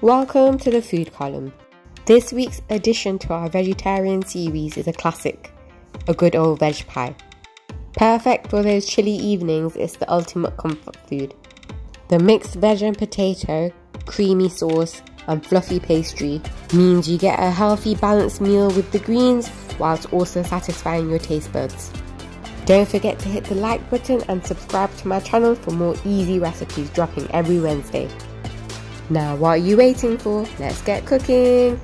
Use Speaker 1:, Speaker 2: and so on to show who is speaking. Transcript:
Speaker 1: Welcome to the food column. This week's addition to our vegetarian series is a classic, a good old veg pie. Perfect for those chilly evenings, it's the ultimate comfort food. The mixed veg and potato, creamy sauce and fluffy pastry means you get a healthy balanced meal with the greens whilst also satisfying your taste buds. Don't forget to hit the like button and subscribe to my channel for more easy recipes dropping every Wednesday. Now what are you waiting for? Let's get cooking!